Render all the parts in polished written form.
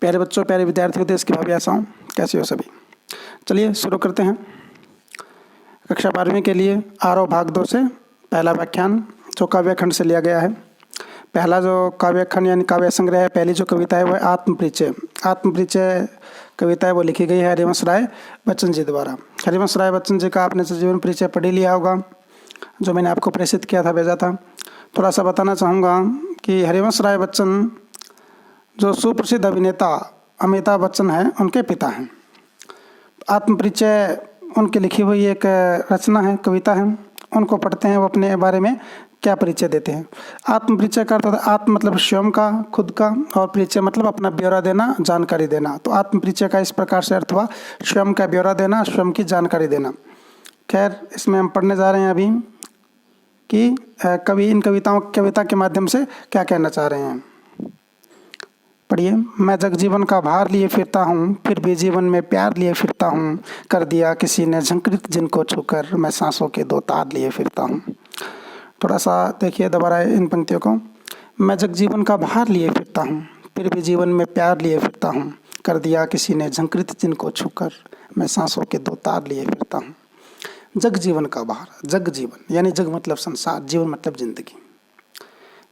प्यारे बच्चों, प्यारे विद्यार्थियों, देश की भावी आशाओं, कैसे हो सभी। चलिए शुरू करते हैं। कक्षा 12वीं के लिए आरव भाग 2 से पहला व्याख्यान जो काव्य खंड से लिया गया है। पहला जो काव्य खंड यानी काव्य संग्रह है, पहली जो कविता है वह आत्मपरिचय। आत्मपरिचय कविता है वो लिखी गई है हरिवंश राय बच्चन जी द्वारा। हरिवंश राय बच्चन जी का आपने जीवन परिचय पढ़ ही लिया होगा, जो मैंने आपको प्रेषित किया था, भेजा था। थोड़ा सा बताना चाहूँगा कि हरिवंश राय बच्चन जो सुप्रसिद्ध अभिनेता अमिताभ बच्चन हैं, उनके पिता हैं। आत्मपरिचय उनकी लिखी हुई एक रचना है, कविता है। उनको पढ़ते हैं, वो अपने बारे में क्या परिचय देते हैं। आत्मपरिचय का अर्थ होता है आत्म मतलब स्वयं का, खुद का, और परिचय मतलब अपना ब्यौरा देना, जानकारी देना। तो आत्मपरिचय का इस प्रकार से अर्थ हुआ स्वयं का ब्यौरा देना, स्वयं की जानकारी देना। खैर, इसमें हम पढ़ने जा रहे हैं अभी कि कवि इन कविता के माध्यम से क्या कहना चाह रहे हैं। पढ़िए। मैं जगजीवन का भार लिए फिरता हूँ, फिर भी जीवन में प्यार लिए फिरता हूँ। कर दिया किसी ने झंकृत जिनको छूकर, मैं सांसों के दो तार लिए फिरता हूँ। थोड़ा सा देखिए दोबारा इन पंक्तियों को। मैं जगजीवन का भार लिए फिरता हूँ, फिर भी जीवन में प्यार लिए फिरता हूँ। कर दिया किसी ने झंकृत जिनको छूकर, मैं सांसों के दो तार लिए फिरता हूँ। जग जीवन का भार, जग जीवन यानी जग मतलब संसार, जीवन मतलब जिंदगी।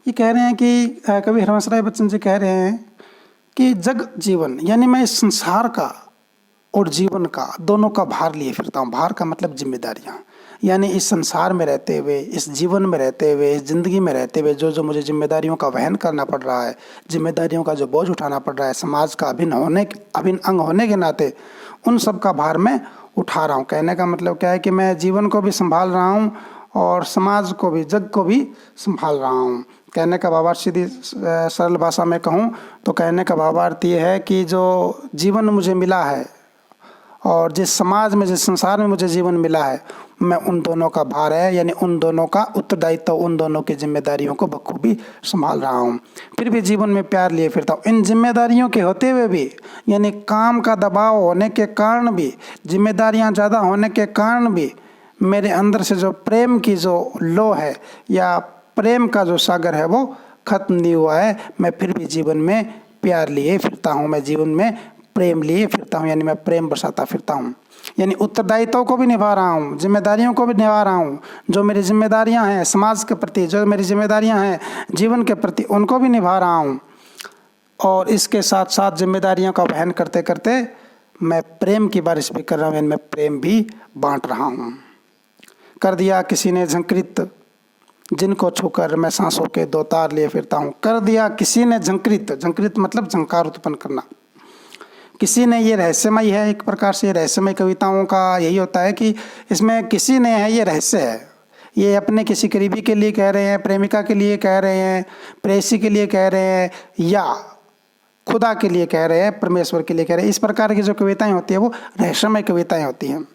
ये कह रहे हैं कि कवि हरिवंश राय बच्चन जी कह रहे हैं कि जग जीवन यानी मैं इस संसार का और जीवन का दोनों का भार लिए फिरता हूँ। भार का मतलब जिम्मेदारियाँ, यानी इस संसार में रहते हुए, इस जीवन में रहते हुए, इस जिंदगी में रहते हुए जो मुझे जिम्मेदारियों का वहन करना पड़ रहा है, जिम्मेदारियों का जो बोझ उठाना पड़ रहा है, समाज का अभिन्न अंग होने के नाते उन सब का भार मैं उठा रहा हूँ। कहने का मतलब क्या है कि मैं जीवन को भी संभाल रहा हूँ और समाज को भी, जग को भी संभाल रहा हूँ। कहने का भावार्थ सीधी सरल भाषा में कहूँ तो कहने का भावार्थ ये है कि जो जीवन मुझे मिला है और जिस समाज में, जिस संसार में मुझे जीवन मिला है, मैं उन दोनों का भार है, यानी उन दोनों का उत्तरदायित्व, उन दोनों की जिम्मेदारियों को बखूबी संभाल रहा हूँ। फिर भी जीवन में प्यार लिए फिरता हूँ। इन जिम्मेदारियों के होते हुए भी, यानी काम का दबाव होने के कारण भी, जिम्मेदारियाँ ज़्यादा होने के कारण भी, मेरे अंदर से जो प्रेम की जो लो है या प्रेम का जो सागर है वो खत्म नहीं हुआ है। मैं फिर भी जीवन में प्यार लिए फिरता हूँ, मैं जीवन में प्रेम लिए फिरता हूँ, यानी मैं प्रेम बरसाता फिरता हूँ। यानी उत्तरदायित्वों को भी निभा रहा हूँ, जिम्मेदारियों को भी निभा रहा हूँ। जो मेरी जिम्मेदारियाँ हैं समाज के प्रति, जो मेरी जिम्मेदारियाँ हैं जीवन के प्रति, उनको भी निभा रहा हूँ। और इसके साथ साथ जिम्मेदारियों का वहन करते करते मैं प्रेम की बारिश भी कर रहा हूँ, यानी मैं प्रेम भी बाँट रहा हूँ। कर दिया किसी ने झंकृत जिनको छूकर, मैं सांसों के दो तार लिए फिरता हूँ। कर दिया किसी ने झंकृत, झंकृत मतलब झंकार उत्पन्न करना। किसी ने, ये रहस्यमय है एक प्रकार से। रहस्यमय कविताओं का यही होता है कि इसमें किसी ने है, ये रहस्य है। ये अपने किसी करीबी के लिए कह रहे हैं, प्रेमिका के लिए कह रहे हैं, प्रेयसी के लिए कह रहे हैं, या खुदा के लिए कह रहे हैं, परमेश्वर के लिए कह रहे हैं। इस प्रकार की जो कविताएं होती है वो रहस्यमय कविताएं होती हैं।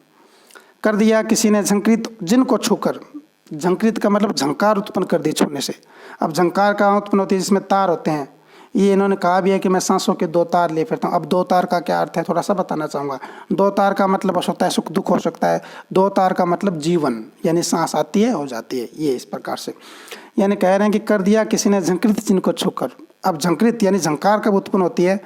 कर दिया किसी ने झंकृत जिनको छूकर, झंकृत का मतलब झंकार उत्पन्न कर दी छूने से। अब झंकार कहाँ उत्पन्न होती है? जिसमें तार होते हैं। ये इन्होंने कहा भी है कि मैं सांसों के दो तार लिए फिरता हूँ। अब दो तार का क्या अर्थ है थोड़ा सा बताना चाहूँगा। दो तार का मतलब हो सकता है सुख दुख हो सकता है। दो तार का मतलब जीवन, यानी सांस आती है हो जाती है, ये इस प्रकार से। यानी कह रहे हैं कि कर दिया किसी ने झंकृत जिनको छूकर। अब झंकृत यानी झंकार कब उत्पन्न होती है?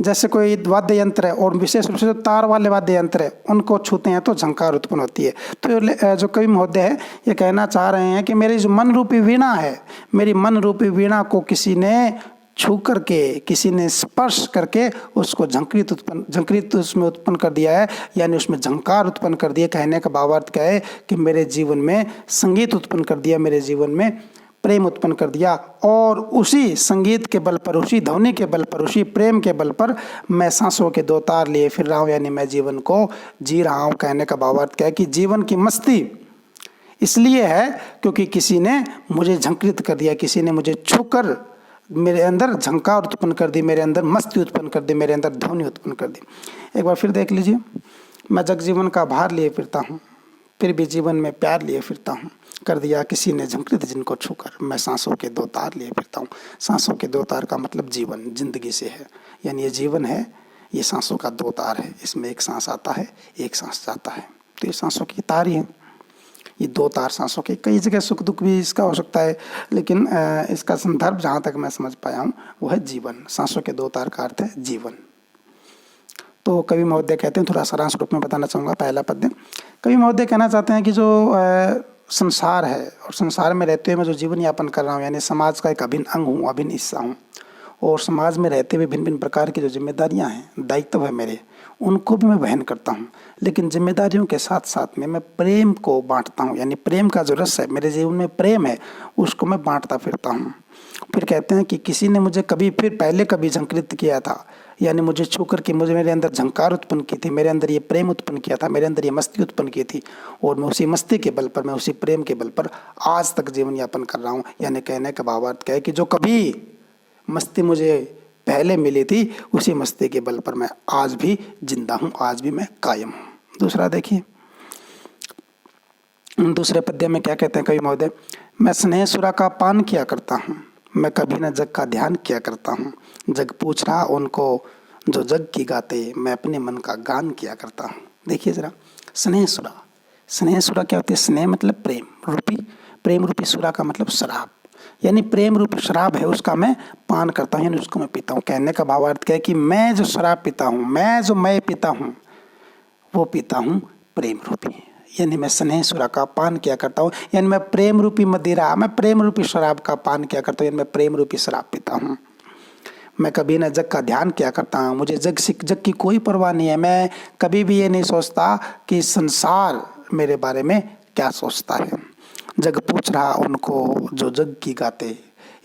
जैसे कोई वाद्य यंत्र है और विशेष रूप से जो तार वाले वाद्य यंत्र है उनको छूते हैं तो झंकार उत्पन्न होती है। तो जो कवि महोदय है ये कहना चाह रहे हैं कि मेरी जो मन रूपी वीणा है, मेरी मन रूपी वीणा को किसी ने छू करके, किसी ने स्पर्श करके उसको झंकृत उसमें उत्पन्न कर दिया है, यानी उसमें झंकार उत्पन्न कर दिया। कहने का भावार्थ क्या है कि मेरे जीवन में संगीत उत्पन्न कर दिया, मेरे जीवन में प्रेम उत्पन्न कर दिया। और उसी संगीत के बल पर, उसी ध्वनि के बल पर, उसी प्रेम के बल पर मैं सांसों के दो तार लिए फिर रहा हूँ, यानी मैं जीवन को जी रहा हूँ। कहने का भावार्थ क्या है कि जीवन की मस्ती इसलिए है क्योंकि किसी ने मुझे झंकृत कर दिया, किसी ने मुझे छूकर मेरे अंदर झंकार उत्पन्न कर दी, मेरे अंदर मस्ती उत्पन्न कर दी, मेरे अंदर ध्वनि उत्पन्न कर दी। एक बार फिर देख लीजिए। मैं जगजीवन का भार लिए फिरता हूँ, फिर भी जीवन में प्यार लिए फिरता हूँ। कर दिया किसी ने झंकृत जिनको छूकर, मैं सांसों के दो तार लिए फिरता हूँ। सांसों के दो तार का मतलब जीवन, जिंदगी से है। यानी ये जीवन है, ये सांसों का दो तार है। इसमें एक सांस आता है, एक सांस जाता है, तो ये सांसों की तार ही है। ये दो तार सांसों के, कई जगह सुख दुख भी इसका हो सकता है, लेकिन इसका संदर्भ जहाँ तक मैं समझ पाया हूँ वो है जीवन। सांसों के दो तार का अर्थ है जीवन। तो कवि महोदय कहते हैं, थोड़ा सारांश रूप में बताना चाहूँगा पहला पद्य। कवि महोदय कहना चाहते हैं कि जो संसार है और संसार में रहते हुए मैं जो जीवन यापन कर रहा हूँ, यानी समाज का एक अभिन्न अंग हूँ, अभिन्न हिस्सा हूँ, और समाज में रहते हुए भिन्न भिन्न प्रकार की जो जिम्मेदारियाँ हैं, दायित्व है मेरे, उनको भी मैं वहन करता हूँ। लेकिन जिम्मेदारियों के साथ साथ में मैं प्रेम को बांटता हूँ, यानी प्रेम का जो रस है, मेरे जीवन में प्रेम है, उसको मैं बांटता फिरता हूँ। फिर कहते हैं कि किसी ने मुझे कभी फिर पहले कभी झंकृत किया था, यानी मुझे छू करके मुझे मेरे अंदर झंकार उत्पन्न की थी, मेरे अंदर ये प्रेम उत्पन्न किया था, मेरे अंदर ये मस्ती उत्पन्न की थी, और मैं उसी मस्ती के बल पर, मैं उसी प्रेम के बल पर आज तक जीवन यापन कर रहा हूँ। यानी कहने का भावार्थ क्या है कि जो कभी मस्ती मुझे पहले मिली थी, उसी मस्ती के बल पर मैं आज भी जिंदा हूँ, आज भी मैं कायम हूँ। दूसरा देखिए, दूसरे पद्य में क्या कहते हैं कवि महोदय, मैं स्नेह सुरा का पान किया करता हूँ, मैं कभी न जग का ध्यान किया करता हूँ, जग पूछ रहा उनको जो जग की गाते, मैं अपने मन का गान किया करता हूँ। देखिए जरा, स्नेह सुरा, स्नेह सुरा क्या होती है? स्नेह मतलब प्रेम रूपी, प्रेम रूपी सुरा का मतलब शराब, यानी प्रेम रूप शराब है, उसका मैं पान करता हूँ, यानी उसको मैं पीता हूँ। कहने का भावार्थ क्या है कि मैं जो शराब पीता हूँ, मैं पीता हूँ, वो पीता हूँ प्रेम रूपी, यानी मैं स्नेह सुरा का पान किया करता हूँ, यानी मैं प्रेम रूपी मदिरा, मैं प्रेम रूपी शराब का पान किया करता हूँ, यानी मैं प्रेम रूपी शराब पीता हूँ। मैं कभी न जग का ध्यान किया करता हूँ, मुझे जग की कोई परवाह नहीं है, मैं कभी भी ये नहीं सोचता कि संसार मेरे बारे में क्या सोचता है। जग पूछ रहा उनको जो जग की गाते,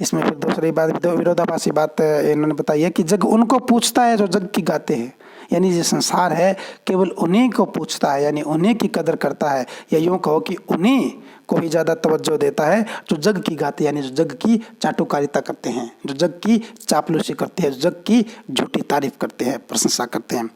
इसमें फिर दूसरी बात, विरोधाभासी बात इन्होंने बताई है कि जग उनको पूछता है जो जग की गाते हैं, यानी ये संसार है केवल उन्हीं को पूछता है, यानी उन्हीं की कदर करता है, या यूँ कहो कि उन्हीं को ही ज़्यादा तवज्जो देता है जो जग की गाते, यानी जो जग की चाटुकारिता करते हैं, जो जग की चापलूसी करते हैं, जो जग की झूठी तारीफ करते हैं, प्रशंसा करते हैं।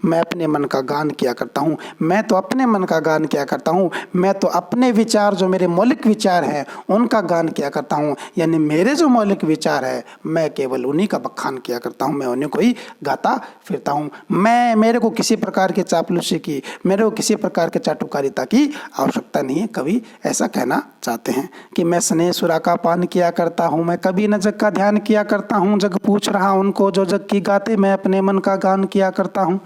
मैं अपने मन का गान किया करता हूँ, मैं तो अपने मन का गान किया करता हूँ, मैं तो अपने विचार, जो मेरे मौलिक विचार हैं, उनका गान किया करता हूँ, यानी मेरे जो मौलिक विचार है मैं केवल उन्हीं का बखान किया करता हूँ, मैं उन्हीं को ही गाता फिरता हूँ। मेरे को किसी प्रकार के चापलूसी की, मेरे को किसी प्रकार के चाटुकारिता की आवश्यकता नहीं है। कवि ऐसा कहना चाहते हैं कि मैं स्नेह सुरा का पान किया करता हूँ, मैं कभी न जग का ध्यान किया करता हूँ, जग पूछ रहा उनको जो जग की गाते, मैं अपने मन का गान किया करता हूँ।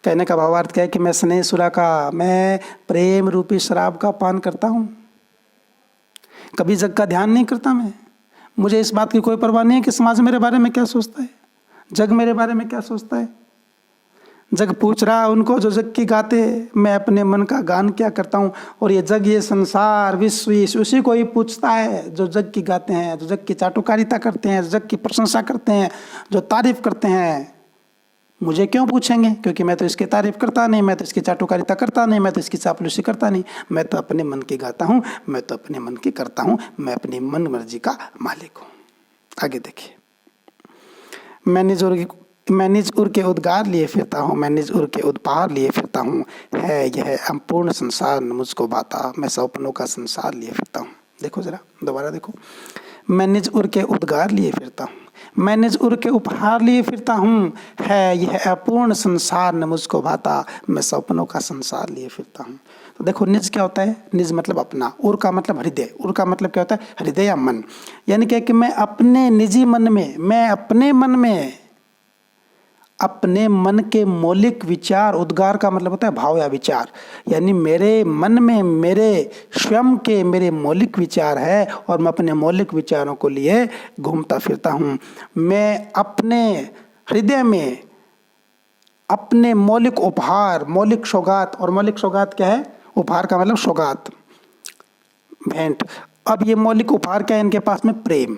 कहने का भावार्थ क्या है कि मैं स्नेह सुरा का, मैं प्रेम रूपी शराब का पान करता हूँ, कभी जग का ध्यान नहीं करता मैं, मुझे इस बात की कोई परवाह नहीं है कि समाज मेरे बारे में क्या सोचता है, जग मेरे बारे में क्या सोचता है। जग पूछ रहा उनको जो जग की गाते, मैं अपने मन का गान क्या करता हूँ। और ये जग, ये संसार, विश्व, उसी को ही पूछता है जो जग की गाते हैं, जो जग की चाटुकारिता करते हैं, जो जग की प्रशंसा करते हैं, जो तारीफ करते हैं। मुझे क्यों पूछेंगे, क्योंकि मैं तो इसकी तारीफ करता नहीं, मैं तो इसकी चाटुकारिता करता नहीं, मैं तो इसकी चापलूसी करता नहीं, मैं तो अपने मन की गाता हूँ, मैं तो अपने मन की करता हूँ, मैं अपनी मन मर्जी का मालिक हूँ। आगे देखिए, मैं निज उर के उद्गार लिए फिरता हूँ, मैं निज उर के उद्पार लिए फिरता हूँ, है यह अपूर्ण संसार मुझको भाता, मैं सपनों का संसार लिए फिरता हूँ। देखो जरा, दोबारा देखो, मैं निज उर के उद्गार लिए फिरता हूँ, मैं निज उर के उपहार लिए फिरता हूँ, है यह अपूर्ण संसार न मुझको भाता, मैं सपनों का संसार लिए फिरता हूँ। तो देखो, निज क्या होता है? निज मतलब अपना, उर का मतलब हृदय, उर का मतलब क्या होता है? हृदय या मन। यानी क्या कि मैं अपने निजी मन में, मैं अपने मन में, अपने मन के मौलिक विचार, उद्गार का मतलब होता है भाव या विचार, यानी मेरे मन में मेरे स्वयं के मेरे मौलिक विचार है और मैं अपने मौलिक विचारों को लिए घूमता फिरता हूँ। मैं अपने हृदय में अपने मौलिक उपहार, मौलिक सौगात, और मौलिक सौगात क्या है? उपहार का मतलब सौगात, भेंट। अब ये मौलिक उपहार क्या है इनके पास में? प्रेम।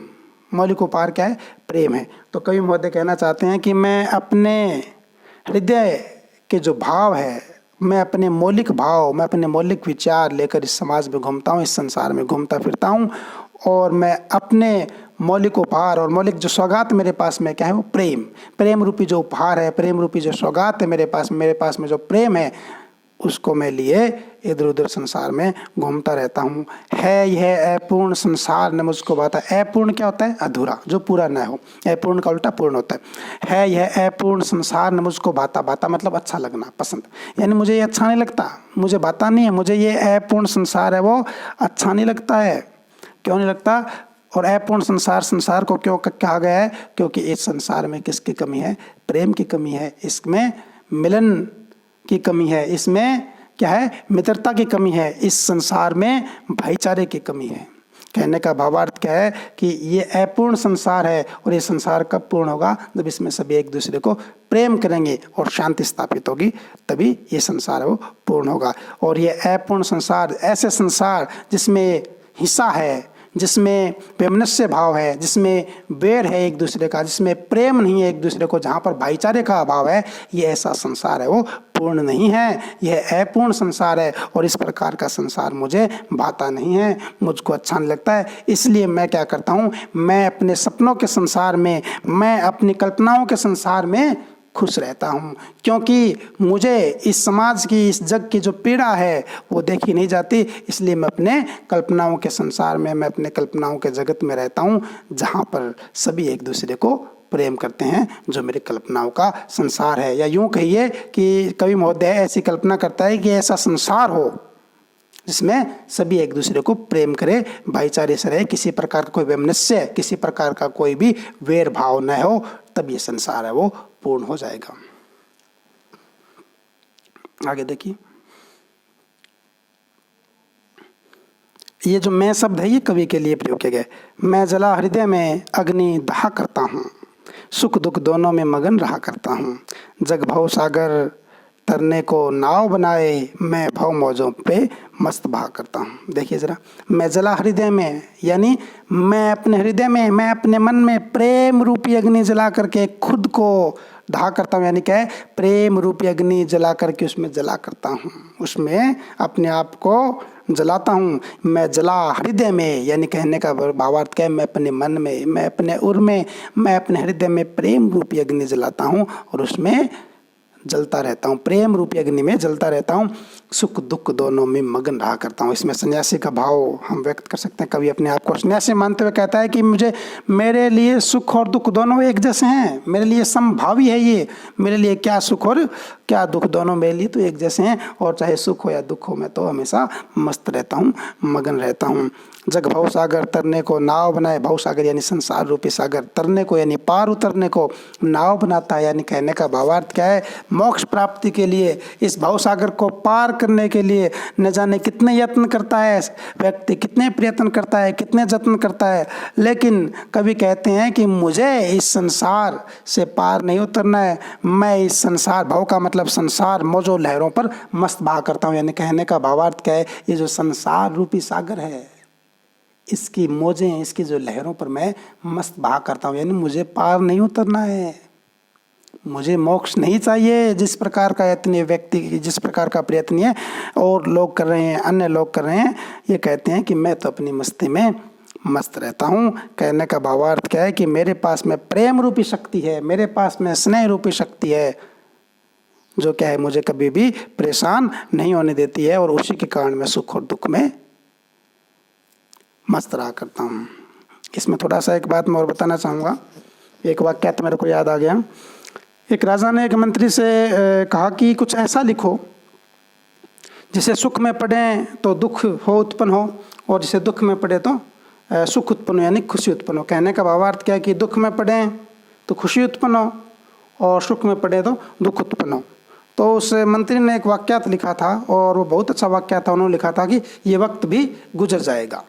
मौलिक उपहार क्या है? प्रेम है। तो कवि महोदय कहना चाहते हैं कि मैं अपने हृदय के जो भाव है, मैं अपने मौलिक भाव, मैं अपने मौलिक विचार लेकर इस समाज में घूमता हूँ, इस संसार में घूमता फिरता हूँ, और मैं अपने मौलिक उपहार और मौलिक जो सौगात मेरे पास में क्या है? वो प्रेम, प्रेम रूपी जो उपहार है, प्रेम रूपी जो सौगात है मेरे पास में जो प्रेम है, उसको मैं लिए इधर उधर संसार में घूमता रहता हूँ। है यह अपूर्ण संसार न मुझको भाता। अपूर्ण क्या होता है? अधूरा, जो पूरा न हो। अपूर्ण का उल्टा पूर्ण होता है यह अपूर्ण संसार न मुझको भाता। भाता मतलब अच्छा लगना, पसंद, यानी मुझे ये अच्छा नहीं लगता, मुझे भाता नहीं है, मुझे ये अपूर्ण संसार है वो अच्छा नहीं लगता है। क्यों नहीं लगता? और अपूर्ण संसार, संसार को क्यों कहा गया है? क्योंकि इस संसार में किसकी कमी है? प्रेम की कमी है, इसमें मिलन की कमी है, इसमें क्या है? मित्रता की कमी है, इस संसार में भाईचारे की कमी है। कहने का भावार्थ क्या है कि ये अपूर्ण संसार है और ये संसार कब पूर्ण होगा? जब इसमें सभी एक दूसरे को प्रेम करेंगे और शांति स्थापित होगी, तभी ये संसार है वो पूर्ण होगा। और ये अपूर्ण संसार, ऐसे संसार जिसमें हिंसा है, जिसमें वैमनस्य भाव है, जिसमें बैर है एक दूसरे का, जिसमें प्रेम नहीं है एक दूसरे को, जहाँ पर भाईचारे का अभाव है, ये ऐसा संसार है वो पूर्ण नहीं है, यह अपूर्ण संसार है। और इस प्रकार का संसार मुझे भाता नहीं है, मुझको अच्छा नहीं लगता है। इसलिए मैं क्या करता हूँ? मैं अपने सपनों के संसार में, मैं अपनी कल्पनाओं के संसार में खुश रहता हूँ, क्योंकि मुझे इस समाज की, इस जग की जो पीड़ा है वो देखी नहीं जाती। इसलिए मैं अपने कल्पनाओं के संसार में, मैं अपने कल्पनाओं के जगत में रहता हूँ, जहाँ पर सभी एक दूसरे को प्रेम करते हैं, जो मेरी कल्पनाओं का संसार है। या यूँ कहिए कि कवि महोदय ऐसी कल्पना करता है कि ऐसा संसार हो जिसमें सभी एक दूसरे को प्रेम करे, भाईचारे से रहे, किसी प्रकार का कोई वैमनस्य, किसी प्रकार का कोई भी वैर भाव न हो, तब ये संसार है वो पूर्ण हो जाएगा। आगे देखिए, ये जो मैं शब्द है ये कवि के लिए प्रयोग किया गया। मैं जला हृदय में अग्नि दहा करता हूँ, सुख दुख दोनों में मगन रहा करता हूँ। जग भव सागर तरने को नाव बनाए, मैं भव मौजों पे मस्त बहा करता हूँ। देखिए जरा, मैं जला हृदय में, यानी मैं अपने हृदय में, मैं अपने मन में प्रेम रूपी अग्नि जला करके खुद को दहा करता हूँ। यानी क्या है? प्रेम रूपी अग्नि जला करके उसमें जला करता हूँ, उसमें अपने आप को जलाता हूँ। मैं जला हृदय में, यानी कहने का भावार्थ क्या है? मैं अपने मन में, मैं अपने उर में, मैं अपने हृदय में प्रेम रूपी अग्नि जलाता हूँ और उसमें जलता रहता हूँ, प्रेम रूपी अग्नि में जलता रहता हूँ। सुख दुख दोनों में मगन रहा करता हूँ। इसमें सन्यासी का भाव हम व्यक्त कर सकते हैं। कवि अपने आप को सन्यासी मानते हुए कहता है कि मुझे, मेरे लिए सुख और दुख दोनों एक जैसे हैं, मेरे लिए समभावी है ये, मेरे लिए क्या सुख और क्या दुख दोनों मेरे लिए तो एक जैसे हैं, और चाहे सुख हो या दुख हो मैं तो हमेशा मस्त रहता हूँ, मगन रहता हूँ। जग भव सागर तरने को नाव बनाए, भव सागर यानी संसार रूपी सागर, तरने को यानी पार उतरने को नाव बनाता है। यानी कहने का भावार्थ क्या है? मोक्ष प्राप्ति के लिए, इस भव सागर को पार करने के लिए न जाने कितने यत्न करता है व्यक्ति, कितने प्रयत्न करता है, कितने जत्न करता है, लेकिन कवि कहते हैं कि मुझे इस संसार से पार नहीं उतरना है। मैं इस संसार, भव का मतलब संसार, मौजों लहरों पर मस्त बहा करता हूँ। यानी कहने का भावार्थ क्या है? ये जो संसार रूपी सागर है, इसकी मौजें, इसकी जो लहरों पर मैं मस्त बहा करता हूँ। यानी मुझे पार नहीं उतरना है, मुझे मोक्ष नहीं चाहिए। जिस प्रकार का यत्न व्यक्ति, जिस प्रकार का प्रयत्न है और लोग कर रहे हैं, अन्य लोग कर रहे हैं, ये कहते हैं कि मैं तो अपनी मस्ती में मस्त रहता हूँ। कहने का भावार्थ क्या है कि मेरे पास में प्रेम रूपी शक्ति है, मेरे पास में स्नेह रूपी शक्ति है, जो क्या है मुझे कभी भी परेशान नहीं होने देती है, और उसी के कारण मैं सुख और दुख में मस्त रहा करता हूँ। इसमें थोड़ा सा एक बात मैं और बताना चाहूँगा। एक वाक्य तो मेरे को याद आ गया। एक राजा ने एक मंत्री से कहा कि कुछ ऐसा लिखो जिसे सुख में पढ़े तो दुख हो उत्पन्न हो, और जिसे दुख में पढ़े तो सुख उत्पन्न हो, यानी खुशी उत्पन्न हो। कहने का भावार्थ क्या है कि दुख में पढ़े तो खुशी उत्पन्न हो और सुख में पढ़े तो दुख उत्पन्न हो। तो उस मंत्री ने एक वाक्यात लिखा था, और वो बहुत अच्छा वाक्य था। उन्होंने लिखा था कि ये वक्त भी गुजर जाएगा।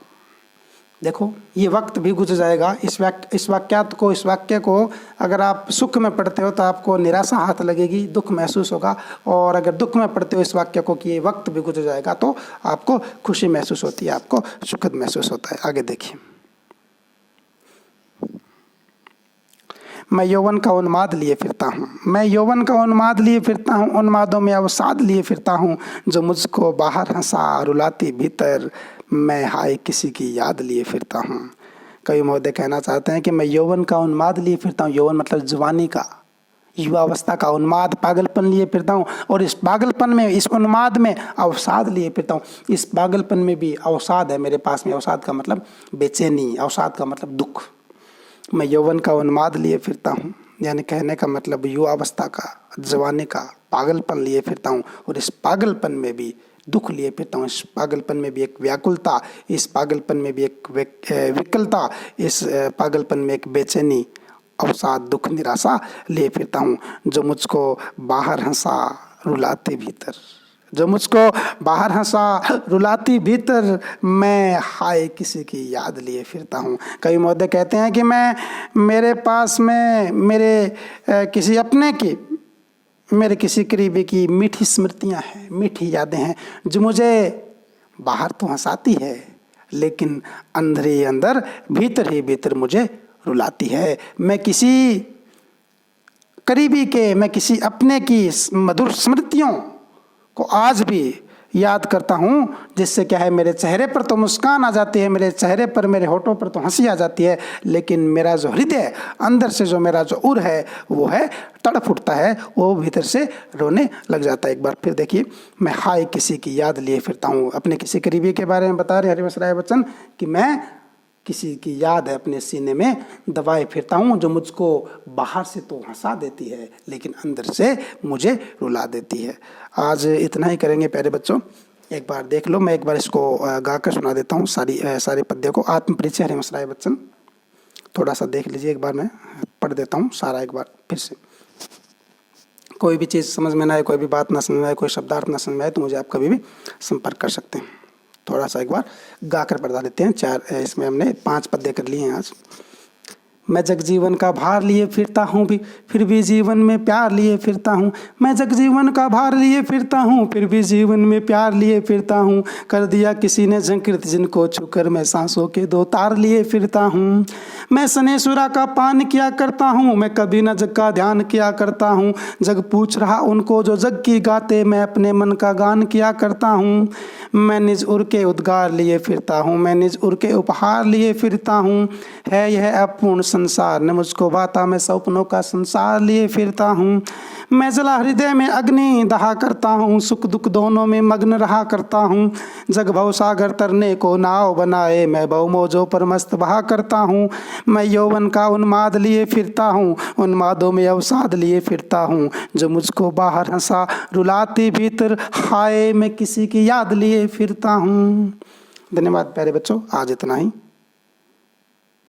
देखो, ये वक्त भी गुजर जाएगा। इस वाक्यात को, इस वाक्य को अगर आप सुख में पढ़ते हो तो आपको निराशा हाथ लगेगी, दुख महसूस होगा, और अगर दुख में पढ़ते हो इस वाक्य को कि ये वक्त भी गुजर जाएगा तो आपको खुशी महसूस होती है, आपको सुखद महसूस होता है। आगे देखिए, मैं यौवन का उन्माद लिए फिरता हूँ, मैं यौवन का उन्माद लिए फिरता हूँ, उन्मादों में अवसाद लिए फिरता हूँ, जो मुझको बाहर हंसा रुलाती भीतर, मैं हाय किसी की याद लिए फिरता हूँ। कवि महोदय कहना चाहते हैं कि मैं यौवन का उन्माद लिए फिरता हूँ। यौवन मतलब जवानी का, युवावस्था का उन्माद पागलपन लिए फिरता हूँ, और इस पागलपन में, इस उन्माद में अवसाद लिए फिरता हूँ। इस पागलपन में भी अवसाद है मेरे पास में। अवसाद का मतलब बेचैनी, अवसाद का मतलब दुख। मैं यौवन का उन्माद लिए फिरता हूँ, यानी कहने का मतलब युवावस्था का, जवानी का पागलपन लिए फिरता हूँ, और इस पागलपन में भी दुख लिए फिरता हूँ। इस पागलपन में भी एक व्याकुलता, इस पागलपन में भी एक विकलता, इस पागलपन में एक बेचैनी, अवसाद, दुख, निराशा लिए फिरता हूँ। जो मुझको बाहर हंसा रुलाती भीतर, जो मुझको बाहर हंसा रुलाती भीतर, मैं हाय किसी की याद लिए फिरता हूँ। कई महोदय कहते हैं कि मेरे पास में मेरे किसी अपने की, मेरे किसी करीबी की मीठी स्मृतियाँ हैं, मीठी यादें हैं, जो मुझे बाहर तो हंसाती है, लेकिन अंदर ही अंदर, भीतर ही भीतर मुझे रुलाती है। मैं किसी करीबी के, मैं किसी अपने की मधुर स्मृतियों को आज भी याद करता हूँ, जिससे क्या है, मेरे चेहरे पर तो मुस्कान आ जाती है, मेरे चेहरे पर, मेरे होठों पर तो हंसी आ जाती है, लेकिन मेरा जो हृदय, अंदर से जो मेरा जो उर है, वो है तड़प उठता है, वो भीतर से रोने लग जाता है। एक बार फिर देखिए, मैं हाय किसी की याद लिए फिरता हूँ। अपने किसी करीबी के बारे में बता रहे हरिवंश राय बच्चन कि मैं किसी की याद है अपने सीने में दबाए फिरता हूँ, जो मुझको बाहर से तो हंसा देती है, लेकिन अंदर से मुझे रुला देती है। आज इतना ही करेंगे प्यारे बच्चों। एक बार देख लो, मैं एक बार इसको गाकर सुना देता हूँ, सारे पद्य को। आत्म परिचय हरिवंश राय बच्चन, थोड़ा सा देख लीजिए, एक बार मैं पढ़ देता हूँ सारा एक बार फिर से। कोई भी चीज़ समझ में ना आए, कोई भी बात ना समझ में आए, कोई शब्दार्थ ना समझ में आए, तो मुझे आप कभी भी संपर्क कर सकते हैं। थोड़ा सा एक बार गाकर बता देते हैं। इसमें हमने 5 पद्य कर लिए हैं आज। मैं जगजीवन का भार लिए फिरता हूँ भी, फिर भी जीवन में प्यार लिए फिरता हूँ। मैं जगजीवन का भार लिए फिरता हूँ, फिर भी जीवन में प्यार लिए फिरता हूँ। कर दिया किसी ने झंकृत जिनको छूकर मैं सांसों के 2 तार लिए फिरता हूँ। मैं सनेसुरा का पान किया करता हूँ, मैं कभी न जग का ध्यान किया करता हूँ। जग पूछ रहा उनको जो जग की गाते, मैं अपने मन का गान किया करता हूँ। मैं निज उर के उद्गार लिए फिरता हूँ, मैं निज उर के उपहार लिए फिरता हूँ। है यह अपूर्ण संसार न मुझको भाता, मैं सपनों का संसार लिए फिरता हूँ। मैं जला हृदय में अग्नि दहा करता हूँ, सुख दुख दोनों में मग्न रहा करता हूँ। जग भव सागर तरने को नाव बनाए, मैं भव मौजों पर मस्त बहा करता हूँ। मैं यौवन का उन्माद लिए फिरता हूँ, उन्मादों में अवसाद लिए फिरता हूँ। जो मुझको बाहर हंसा रुलाती भीतर, हाय मैं किसी की याद लिए फिरता हूँ। धन्यवाद प्यारे बच्चों, आज इतना ही।